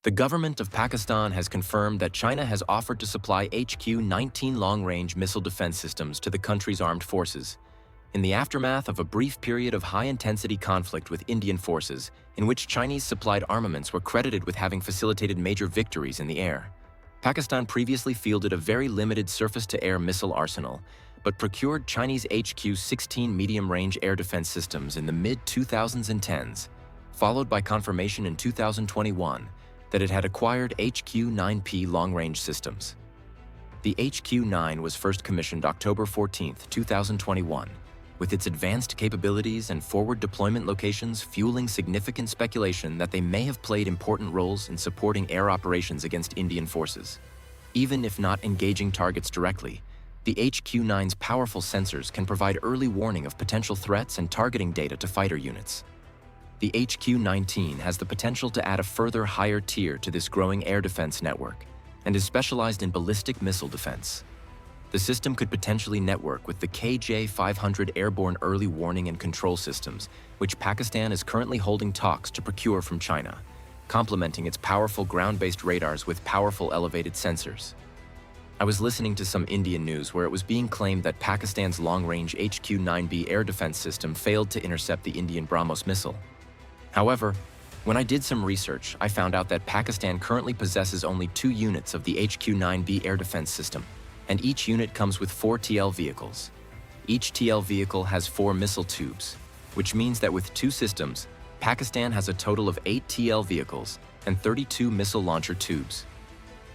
The government of Pakistan has confirmed that China has offered to supply HQ-19 long-range missile defense systems to the country's armed forces, in the aftermath of a brief period of high-intensity conflict with Indian forces, in which Chinese-supplied armaments were credited with having facilitated major victories in the air. Pakistan previously fielded a very limited surface-to-air missile arsenal, but procured Chinese HQ-16 medium-range air defense systems in the mid-2010s, followed by confirmation in 2021 that it had acquired HQ-9P long-range systems. The HQ-9 was first commissioned October 14, 2021, with its advanced capabilities and forward deployment locations fueling significant speculation that they may have played important roles in supporting air operations against Indian forces. Even if not engaging targets directly, the HQ-9's powerful sensors can provide early warning of potential threats and targeting data to fighter units. The HQ-19 has the potential to add a further higher tier to this growing air defense network and is specialized in ballistic missile defense. The system could potentially network with the KJ-500 airborne early warning and control systems, which Pakistan is currently holding talks to procure from China, complementing its powerful ground-based radars with powerful elevated sensors. I was listening to some Indian news where it was being claimed that Pakistan's long-range HQ-9B air defense system failed to intercept the Indian BrahMos missile. However, when I did some research, I found out that Pakistan currently possesses only 2 units of the HQ-9B air defense system, and each unit comes with 4 TL vehicles. Each TL vehicle has 4 missile tubes, which means that with 2 systems, Pakistan has a total of 8 TL vehicles and 32 missile launcher tubes.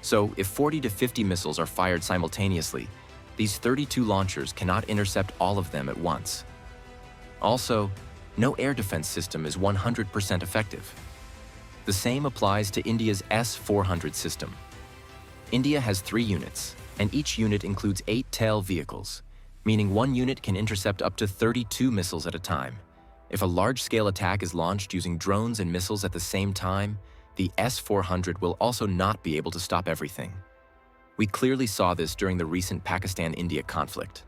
So, if 40 to 50 missiles are fired simultaneously, these 32 launchers cannot intercept all of them at once. Also, no air defense system is 100% effective. The same applies to India's S-400 system. India has 3 units, and each unit includes 8 TL vehicles, meaning one unit can intercept up to 32 missiles at a time. If a large-scale attack is launched using drones and missiles at the same time, the S-400 will also not be able to stop everything. We clearly saw this during the recent Pakistan-India conflict.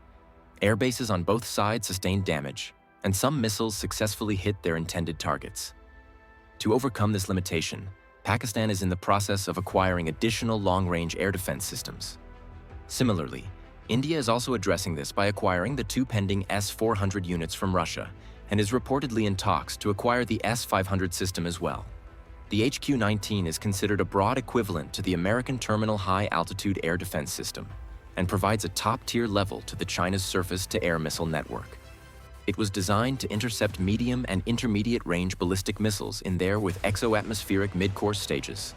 Air bases on both sides sustained damage, and some missiles successfully hit their intended targets. To overcome this limitation, Pakistan is in the process of acquiring additional long-range air defense systems. Similarly, India is also addressing this by acquiring the 2 pending S-400 units from Russia and is reportedly in talks to acquire the S-500 system as well. The HQ-19 is considered a broad equivalent to the American Terminal High Altitude Air Defense System and provides a top-tier level to the China's surface-to-air missile network. It was designed to intercept medium and intermediate-range ballistic missiles in there with exo-atmospheric mid-course stages.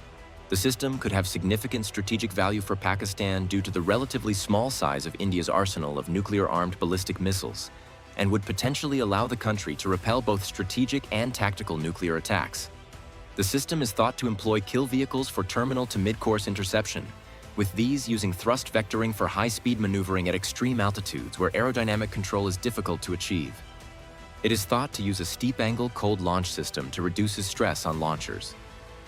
The system could have significant strategic value for Pakistan due to the relatively small size of India's arsenal of nuclear-armed ballistic missiles, and would potentially allow the country to repel both strategic and tactical nuclear attacks. The system is thought to employ kill vehicles for terminal to mid-course interception, with these using thrust vectoring for high-speed maneuvering at extreme altitudes where aerodynamic control is difficult to achieve. It is thought to use a steep-angle cold launch system to reduce stress on launchers.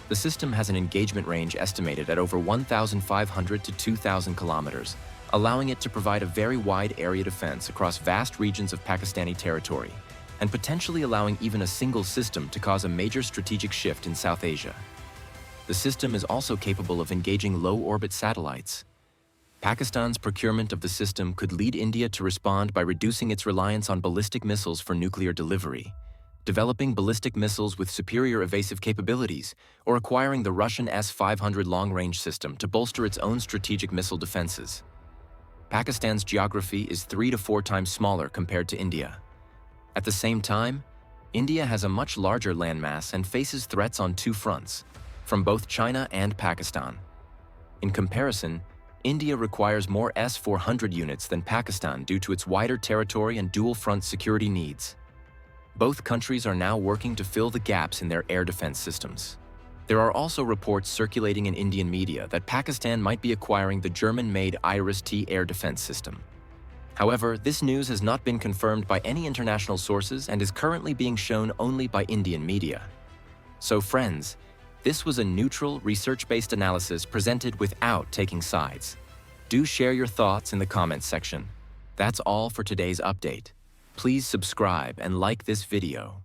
The system has an engagement range estimated at over 1,500 to 2,000 kilometers, allowing it to provide a very wide area defense across vast regions of Pakistani territory, and potentially allowing even a single system to cause a major strategic shift in South Asia. The system is also capable of engaging low-orbit satellites. Pakistan's procurement of the system could lead India to respond by reducing its reliance on ballistic missiles for nuclear delivery, developing ballistic missiles with superior evasive capabilities, or acquiring the Russian S-500 long-range system to bolster its own strategic missile defenses. Pakistan's geography is 3 to 4 times smaller compared to India. At the same time, India has a much larger landmass and faces threats on 2 fronts, from both China and Pakistan. In comparison, India requires more S-400 units than Pakistan due to its wider territory and dual-front security needs. Both countries are now working to fill the gaps in their air defense systems. There are also reports circulating in Indian media that Pakistan might be acquiring the German-made Iris-T air defense system. However, this news has not been confirmed by any international sources and is currently being shown only by Indian media. So friends, this was a neutral, research-based analysis presented without taking sides. Do share your thoughts in the comments section. That's all for today's update. Please subscribe and like this video.